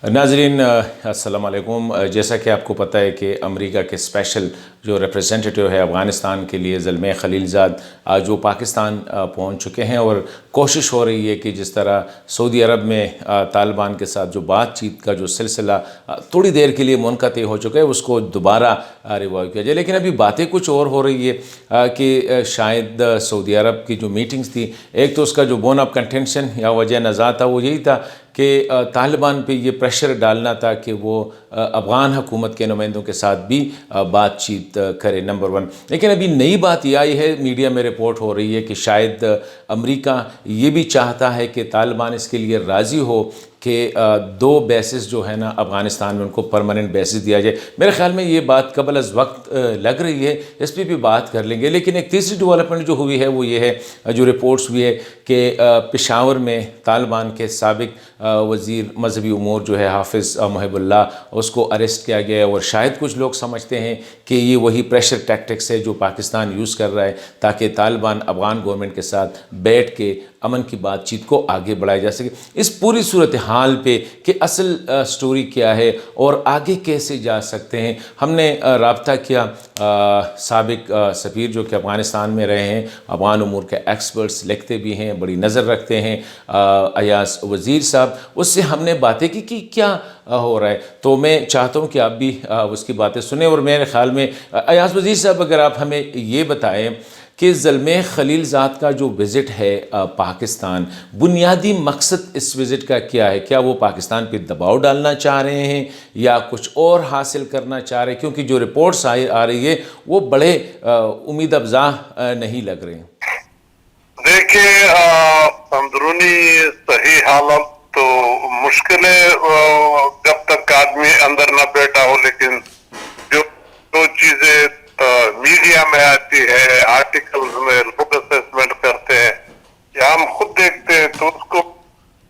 नाजरीन अस्सलाम वालेकुम। जैसा कि आपको पता है कि अमेरिका के स्पेशल जो रिप्रेजेंटेटिव है अफ़गानिस्तान के लिए ज़ल्मे खलीलज़ाद आज वो पाकिस्तान पहुंच चुके हैं और कोशिश हो रही है कि जिस तरह सऊदी अरब में तालिबान के साथ जो बातचीत का जो सिलसिला थोड़ी देर के लिए मुनक़ते हो चुका है उसको दोबारा रिवाइव किया जाए। लेकिन अभी बातें कुछ और हो रही है कि शायद सऊदी अरब की जो मीटिंग्स थी, एक तो उसका जो बोन ऑफ कंटेंशन या वजह नज़ा था वो यही था कि तालिबान पे ये प्रेशर डालना था कि वो अफ़गान हुकूमत के नुमाइंदों के साथ भी बातचीत करे, नंबर वन। लेकिन अभी नई बात ये आई है, मीडिया में रिपोर्ट हो रही है कि शायद अमेरिका ये भी चाहता है कि तालिबान इसके लिए राज़ी हो कि दो बेसिस जो है ना अफ़गानिस्तान में उनको परमानेंट बेसिस दिया जाए। मेरे ख़्याल में ये बात कबल अज़ वक्त लग रही है, इस पर भी बात कर लेंगे। लेकिन एक तीसरी डेवलपमेंट जो हुई है वो ये है, जो रिपोर्ट्स हुई है कि पेशावर में तालिबान के साबिक वज़ीर मजहबी उमूर जो है हाफिज़ मुहिबुल्लाह, उसको अरेस्ट किया गया है। और शायद कुछ लोग समझते हैं कि ये वही प्रेशर टैक्टिक्स है जो पाकिस्तान यूज़ कर रहा है ताकि तालिबान अफ़गान गवर्नमेंट के साथ बैठ के अमन की बातचीत को आगे बढ़ाया जा सके। इस पूरी सूरत हाल पे कि असल स्टोरी क्या है और आगे कैसे जा सकते हैं, हमने राब्ता किया साबिक सफ़ीर जो कि अफ़गानिस्तान में रहे हैं, अफ़गान उमूर के एक्सपर्ट्स, लिखते भी हैं, बड़ी नज़र रखते हैं, अयाज वज़ीर साहब, उससे हमने बातें की कि क्या हो रहा है। तो मैं चाहता हूँ कि आप भी उसकी बातें सुने। और मेरे ख़्याल में अयाज वज़ीर साहब, अगर आप हमें ये बताएं कि ज़ल्मे खलीलज़ाद का जो विज़िट है पाकिस्तान, बुनियादी मकसद इस विज़िट का क्या है? क्या वो पाकिस्तान पे दबाव डालना चाह रहे हैं या कुछ और हासिल करना चाह रहे हैं? क्योंकि जो रिपोर्ट्स आ रही है वो बड़े उम्मीद अफ़ज़ा नहीं लग रहे हैं। देखिए, अंदरूनी सही हालत तो मुश्किल है जब तक आदमी अंदर न बैठा हो, लेकिन जो जो चीजें मीडिया में आती है, आर्टिकल्स में लोग असेसमेंट करते हैं या हम खुद देखते हैं, तो उसको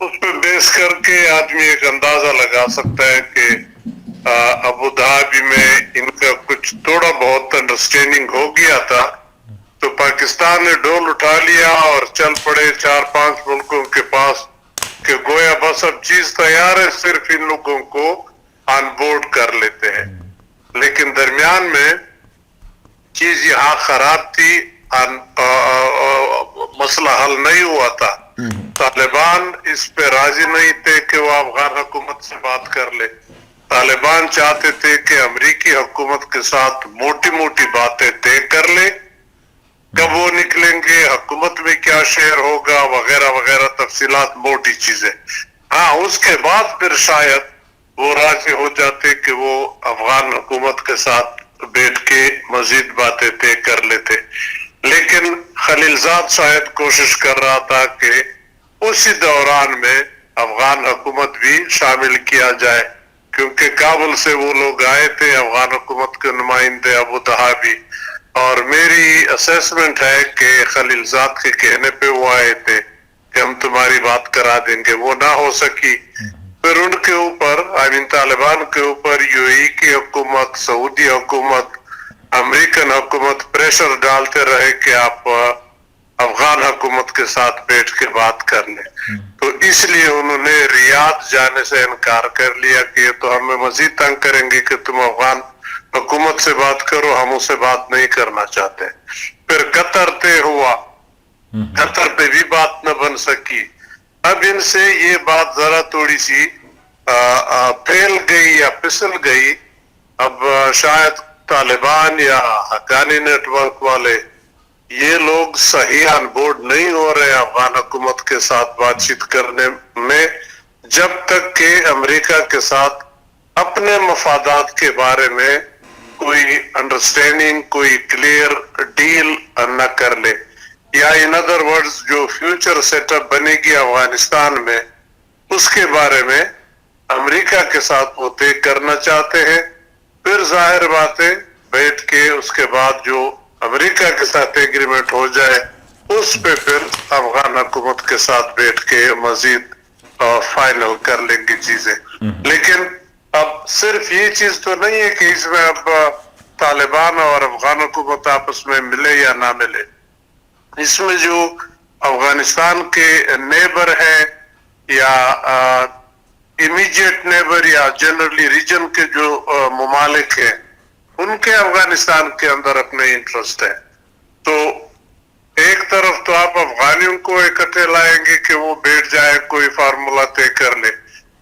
उस पर बेस करके आदमी एक अंदाजा लगा सकता है कि अबू धाबी में इनका कुछ थोड़ा बहुत अंडरस्टैंडिंग हो गया था, तो पाकिस्तान ने डोल उठा लिया और चल पड़े 4-5 मुल्कों के पास कि गोया बस अब चीज तैयार है, सिर्फ इन लोगों को ऑन बोर्ड कर लेते हैं। लेकिन दरमियान में चीज यहाँ खराब थी, मसला हल नहीं हुआ था। तालिबान इस पे राजी नहीं थे कि वो अफगान हुकूमत से बात कर ले। तालिबान चाहते थे कि अमेरिकी हुकूमत के साथ मोटी मोटी बातें तय कर ले, कब वो निकलेंगे, हुकूमत में क्या शेयर होगा, वगैरह वगैरह तफसीलात, मोटी चीजें। हाँ, उसके बाद फिर शायद वो राजी हो जाते कि वो अफगान हुकूमत के साथ बैठ के मजीद बातें तय कर लेते। लेकिन खलीलज़ाद शायद कोशिश कर रहा था कि उसी दौरान में अफगान हुकूमत भी शामिल किया जाए, क्योंकि काबुल से वो लोग आए थे, अफगान हुकूमत के नुमाइंदे अबू धाबी, और मेरी असेसमेंट है कि खलीलज़ाद के कहने पे वो आए थे कि हम तुम्हारी बात करा देंगे, वो ना हो सकी। फिर उनके ऊपर, आई मीन तालिबान के ऊपर यूएई की हुकूमत, सऊदी हुकूमत, अमेरिकन हुकूमत प्रेशर डालते रहे कि आप अफगान हुकूमत के साथ बैठ के बात कर लें। तो इसलिए उन्होंने रियाद जाने से इनकार कर लिया कि ये तो हमें मजीद तंग करेंगे कि तुम अफगान हुकूमत से बात करो, हम उससे बात नहीं करना चाहते। फिर कतर तय हुआ, कतर पे भी बात न बन सकी। अब इनसे ये बात जरा थोड़ी सी फैल गई या फिसल गई। अब शायद तालिबान या हक्कानी नेटवर्क वाले ये लोग सही ऑन बोर्ड नहीं हो रहे अफगान हुकूमत के साथ बातचीत करने में, जब तक कि अमेरिका के साथ अपने मफादात के बारे में कोई अंडरस्टैंडिंग, कोई क्लियर डील न कर ले, या इन अदर वर्ड्स जो फ्यूचर सेटअप बनेगी अफगानिस्तान में उसके बारे में अमेरिका के साथ वो तय करना चाहते हैं। फिर जाहिर बात है बैठ के उसके बाद जो अमेरिका के साथ एग्रीमेंट हो जाए उस पे फिर अफगान हुकूमत के साथ बैठ के मजीद फाइनल कर लेंगे चीजें। लेकिन अब सिर्फ ये चीज तो नहीं है कि इसमें अब तालिबान और अफगान हुकूमत आपस में मिले या ना मिले। इसमें जो अफगानिस्तान के नेबर है या इमीडिएट नेबर या जनरली रीजन के जो ममालिक हैं उनके अफगानिस्तान के अंदर अपने इंटरेस्ट है। तो एक तरफ तो आप अफगानियों को इकट्ठे लाएंगे कि वो बैठ जाए, कोई फार्मूला तय कर ले,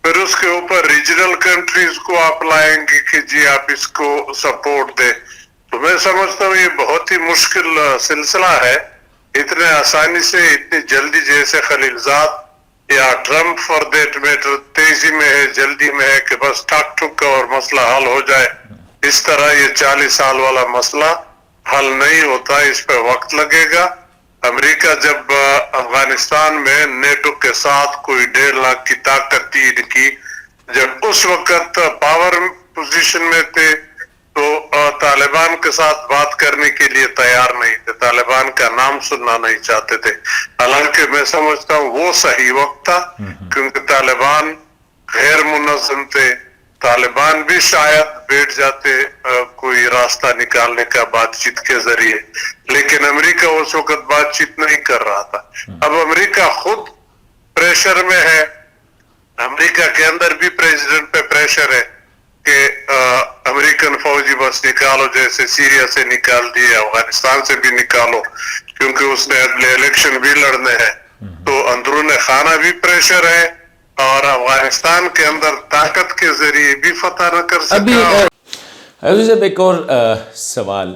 फिर उसके ऊपर रीजनल कंट्रीज को आप लाएंगे कि जी आप इसको सपोर्ट दे। तो मैं समझता हूँ ये बहुत ही मुश्किल सिलसिला है। इतने आसानी से इतनी जल्दी जैसे खलीलजाद या ट्रम्प फॉर दैट मैटर तेजी में है, जल्दी में है कि बस ठक ठुक और मसला हल हो जाए, इस तरह ये 40 साल वाला मसला हल नहीं होता, इस पे वक्त लगेगा। अमेरिका जब अफगानिस्तान में नेटो के साथ कोई 1.5 लाख की ताकत थी इनकी, जब उस वक्त पावर पोजीशन में थे तो तालिबान के साथ बात करने के लिए तैयार नहीं थे, तालिबान का नाम सुनना नहीं चाहते थे। हालांकि मैं समझता हूँ वो सही वक्त था, क्योंकि तालिबान गैर मुनज़्ज़म थे, तालिबान भी शायद बैठ जाते कोई रास्ता निकालने का बातचीत के जरिए, लेकिन अमेरिका उस वक्त बातचीत नहीं कर रहा था। अब अमेरिका खुद प्रेशर में है, अमेरिका के अंदर भी प्रेसिडेंट पे प्रेशर है कि अमेरिकन फौजी बस निकालो, जैसे सीरिया से निकाल दिए, अफगानिस्तान से भी निकालो, क्योंकि उसने अगले इलेक्शन भी लड़ने हैं। तो अंदरून खाना भी प्रेशर है और अफगानिस्तान के अंदर ताकत के जरिए भी फतह न कर सका। अभी एक और सवाल,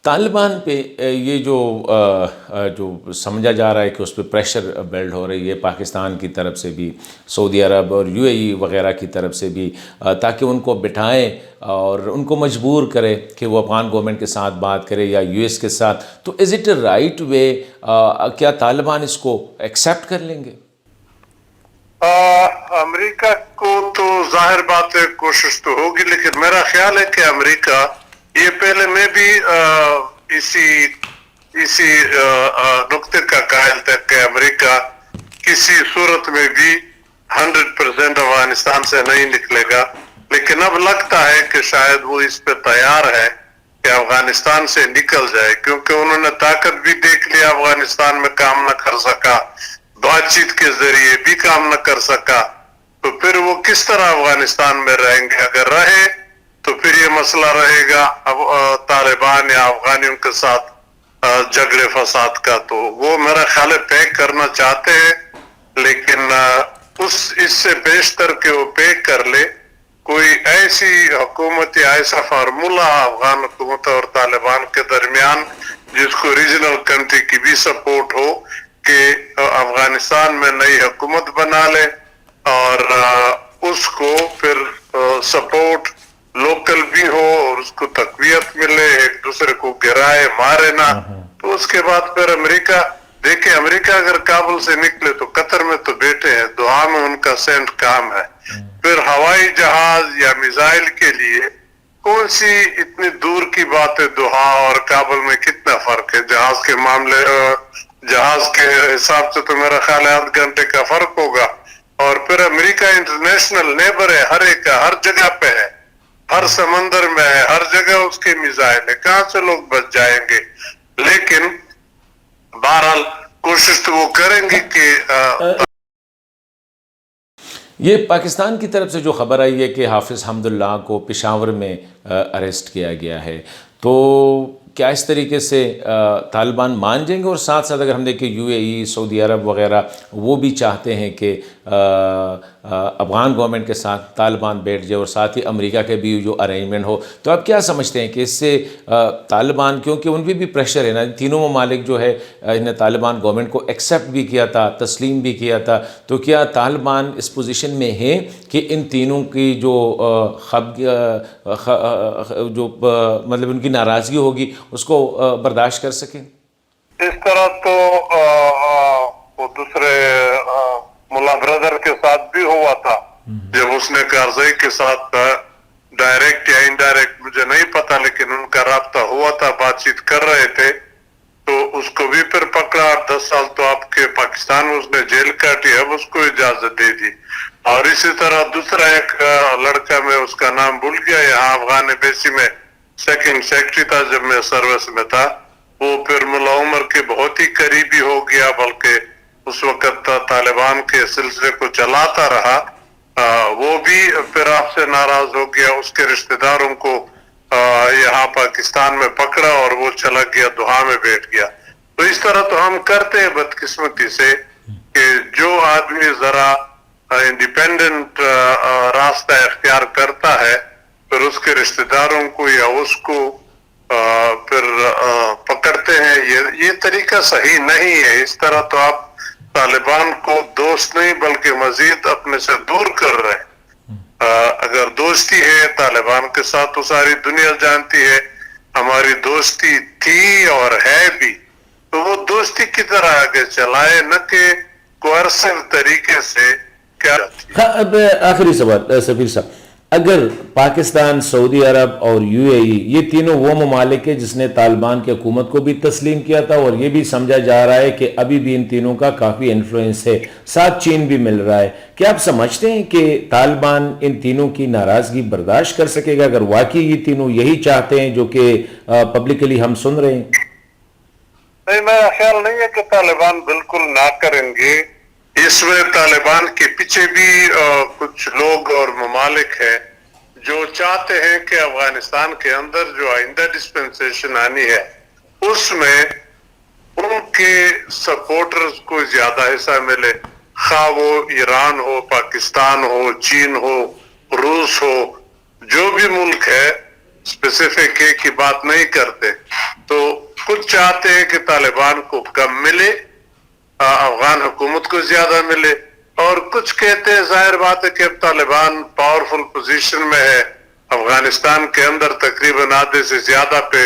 तालिबान पे ये जो समझा जा रहा है कि उस पर प्रेशर बिल्ड हो रही है पाकिस्तान की तरफ से भी, सऊदी अरब और यूएई वगैरह की तरफ से भी, ताकि उनको बिठाएं और उनको मजबूर करें कि वो अफगान गवर्नमेंट के साथ बात करें या यूएस के साथ, तो is it a right way? क्या तालिबान इसको एक्सेप्ट कर लेंगे? अमेरिका को तो जाहिर बात है कोशिश तो होगी, लेकिन मेरा ख्याल है कि अमेरिका, ये पहले मैं भी इसी नुक्ते का कायल था कि अमेरिका किसी सूरत में भी 100% अफगानिस्तान से नहीं निकलेगा, लेकिन अब लगता है कि शायद वो इस पे तैयार है कि अफगानिस्तान से निकल जाए, क्योंकि उन्होंने ताकत भी देख लिया, अफगानिस्तान में काम न कर सका, बातचीत के जरिए भी काम न कर सका, तो फिर वो किस तरह अफगानिस्तान में रहेंगे? अगर रहे तो फिर ये मसला रहेगा अब तालिबान या अफगानियों के साथ झगड़े फसाद का। तो वो मेरा ख्याल है पैक करना चाहते हैं, लेकिन इससे बेशतर के वो पैक कर ले कोई ऐसी हुकूमत या ऐसा फार्मूला अफगान हुकूमत और तालिबान के दरमियान जिसको रीजनल कंट्री की भी सपोर्ट हो कि अफगानिस्तान में नई हुकूमत बना ले और उसको फिर सपोर्ट लोकल भी हो और उसको तकवीयत मिले, एक दूसरे को गिराए मारे ना। तो उसके बाद फिर अमेरिका देखे, अमेरिका अगर काबुल से निकले तो कतर में तो बैठे हैं, दोहा में उनका सेंट काम है, फिर हवाई जहाज या मिसाइल के लिए कौन सी इतनी दूर की बात है? दोहा और काबुल में कितना फर्क है? जहाज के हिसाब से तो मेरा ख्याल है 8 घंटे का फर्क होगा। और फिर अमेरिका इंटरनेशनल नेबर है, हर एक हर जगह पे है, हर समंदर में है, हर जगह उसके मिसाइल है, कहां से लोग बच जाएंगे? लेकिन बहरहाल कोशिश तो वो करेंगे कि ये पाकिस्तान की तरफ से जो खबर आई है कि हाफिज़ हमदुल्लाह को पेशावर में अरेस्ट किया गया है, तो क्या इस तरीके से तालिबान मान जाएंगे? और साथ साथ अगर हम देखें यूएई, सऊदी अरब वगैरह, वो भी चाहते हैं कि अफगान गवर्नमेंट के साथ तालिबान बैठ जाए और साथ ही अमेरिका के भी जो अरेंजमेंट हो, तो आप क्या समझते हैं कि इससे तालिबान, क्योंकि उन पर भी प्रेशर है ना, तीनों ममालिक जो है इन्हें तालिबान गवर्नमेंट को एक्सेप्ट भी किया था, तस्लीम भी किया था, तो क्या तालिबान इस पोजीशन में है कि इन तीनों की जो मतलब उनकी नाराज़गी होगी उसको बर्दाश्त कर सकें? इस तरह तो वो दूसरे मुल्ला ब्रदर के साथ भी हुआ था, जब उसने कारज़ई के साथ डायरेक्ट या इनडायरेक्ट मुझे नहीं पता, लेकिन उनका राब्ता हुआ था, बातचीत कर रहे थे, तो उसको भी फिर पकड़ा। 10 साल तो आपके पाकिस्तान में उसने जेल काटी, अब उसको इजाजत दे दी। और इसी तरह दूसरा एक लड़का, मैं उसका नाम भूल गया, यहाँ अफगान एम्बेसी में सेकंड सेक्रेटरी था जब मैं सर्विस में था, वो फिर मुल्ला उमर के बहुत ही करीबी हो गया, बल्कि उस वक्त तालिबान के सिलसिले को चलाता रहा फिर आपसे नाराज हो गया, उसके रिश्तेदारों को यहाँ पाकिस्तान में पकड़ा और वो चला गया, दुहा में बैठ गया। तो इस तरह तो हम करते हैं बदकिस्मती से कि जो आदमी जरा इंडिपेंडेंट रास्ता इख्तियार करता है, फिर उसके रिश्तेदारों को या उसको फिर पकड़ते हैं। ये तरीका सही नहीं है। इस तरह तो आप तालिबान को दोस्त नहीं बल्कि मजीद अपने से दूर कर रहे हैं। अगर दोस्ती है तालिबान के साथ तो सारी दुनिया जानती है, हमारी दोस्ती थी और है भी, तो वो दोस्ती की तरह आगे चलाए, न कि कोर्सिव तरीके से। क्या हाँ, अब आखिरी सवाल सफीर साहब, अगर पाकिस्तान, सऊदी अरब और यूएई ये तीनों वो ममालिक है जिसने तालिबान की हुकूमत को भी तस्लीम किया था और ये भी समझा जा रहा है कि अभी भी इन तीनों का काफ़ी इन्फ्लुएंस है, साथ चीन भी मिल रहा है, क्या आप समझते हैं कि तालिबान इन तीनों की नाराज़गी बर्दाश्त कर सकेगा अगर वाकई ये तीनों यही चाहते हैं जो कि पब्लिकली हम सुन रहे हैं? नहीं, मेरा ख्याल नहीं है कि तालिबान बिल्कुल ना करेंगे। इसमें तालिबान के पीछे भी कुछ लोग और ममालिक हैं जो चाहते हैं कि अफगानिस्तान के अंदर जो आइंदा डिस्पेंसेशन आनी है उसमें उनके सपोर्टर्स को ज्यादा हिस्सा मिले, खा वो ईरान हो, पाकिस्तान हो, चीन हो, रूस हो, जो भी मुल्क है, स्पेसिफिक एक की बात नहीं करते। तो कुछ चाहते हैं कि तालिबान को कम मिले, अफगान हुकूमत को ज्यादा मिले, और कुछ कहते हैं जाहिर बात है कि अब तालिबान पावरफुल पोजीशन में है, अफगानिस्तान के अंदर तकरीबन आधे से ज्यादा पे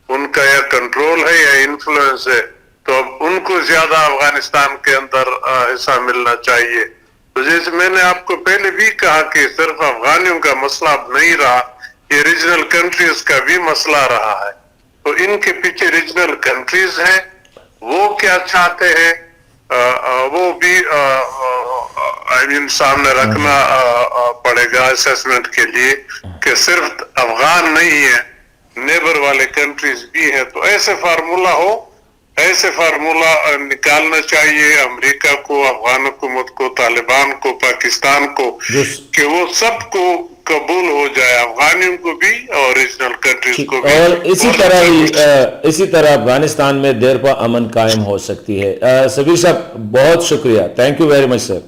उनका या कंट्रोल है या इन्फ्लुएंस है, तो अब उनको ज्यादा अफगानिस्तान के अंदर हिस्सा मिलना चाहिए। तो जैसे मैंने आपको पहले भी कहा कि सिर्फ अफगानियों का मसला अब नहीं रहा, ये रीजनल कंट्रीज का भी मसला रहा है। तो इनके पीछे रीजनल कंट्रीज हैं, वो क्या चाहते हैं वो भी सामने रखना पड़ेगा असेसमेंट के लिए कि सिर्फ अफगान नहीं है, नेबर वाले कंट्रीज भी हैं। तो ऐसे फार्मूला निकालना चाहिए अमेरिका को, अफगान हुकूमत को, तालिबान को, पाकिस्तान को, कि वो सबको कबूल हो जाए, अफगानियों को भी और रीजनल कंट्रीज को भी। और इसी तरह अफगानिस्तान में देर पा अमन कायम हो सकती है। सबीर साहब बहुत शुक्रिया, thank you very much sir.